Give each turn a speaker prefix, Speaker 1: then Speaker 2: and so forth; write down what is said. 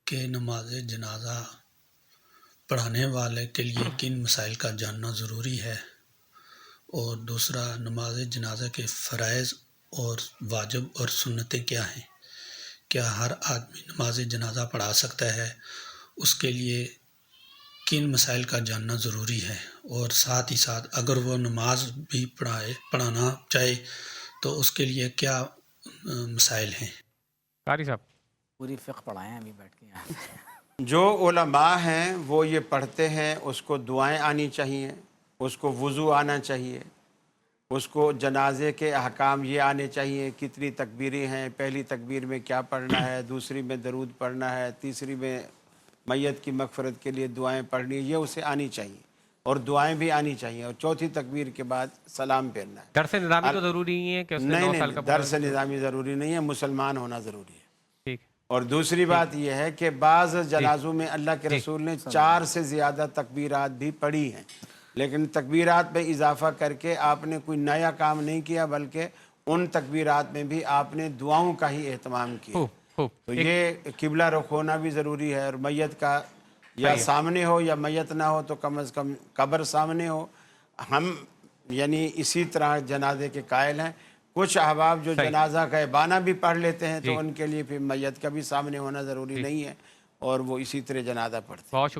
Speaker 1: کہ نماز جنازہ پڑھانے والے کے لیے کن مسائل کا جاننا ضروری ہے، اور دوسرا نماز جنازہ کے فرائض اور واجب اور سنتیں کیا ہیں، کیا ہر آدمی نماز جنازہ پڑھا سکتا ہے، اس کے لیے کن مسائل کا جاننا ضروری ہے، اور ساتھ ہی ساتھ اگر وہ نماز بھی پڑھانا چاہے تو اس کے لیے کیا مسائل ہیں۔
Speaker 2: قاری صاحب
Speaker 3: پوری فقہ پڑھائیں ابھی بیٹھ کے یہاں۔
Speaker 4: جو علماء ہیں وہ یہ پڑھتے ہیں، اس کو دعائیں آنی چاہیے، اس کو وضو آنا چاہیے، اس کو جنازے کے احکام یہ آنے چاہیے، کتنی تکبیریں ہیں، پہلی تکبیر میں کیا پڑھنا ہے، دوسری میں درود پڑھنا ہے، تیسری میں میت کی مغفرت کے لیے دعائیں پڑھنی، یہ اسے آنی چاہیے، اور دعائیں بھی آنی چاہیے، اور چوتھی تکبیر کے بعد سلام پھیرنا ہے۔
Speaker 2: درس نظامی تو ضروری نہیں ہے کہ اس نے 9 سال کا
Speaker 4: درس نظامی ضروری نہیں ہے، مسلمان ہونا ضروری ہے۔
Speaker 2: ٹھیک۔
Speaker 4: اور دوسری بات یہ ہے کہ بعض جنازوں میں اللہ کے رسول نے 4 سے زیادہ تکبیرات بھی پڑھی ہیں، لیکن تکبیرات میں اضافہ کر کے آپ نے کوئی نیا کام نہیں کیا، بلکہ ان تکبیرات میں بھی آپ نے دعاؤں کا ہی اہتمام کیا۔ تو یہ قبلہ رخ ہونا بھی ضروری ہے، اور میت کا یا سامنے ہو یا میت نہ ہو تو کم از کم قبر سامنے ہو۔ ہم یعنی اسی طرح جنازے کے قائل ہیں۔ کچھ احباب جو جنازہ کا ابانہ بھی پڑھ لیتے ہیں تو ان کے لیے پھر میت کا بھی سامنے ہونا ضروری نہیں ہے، اور وہ اسی طرح جنازہ پڑھتے ہیں۔
Speaker 2: بہت شکریہ۔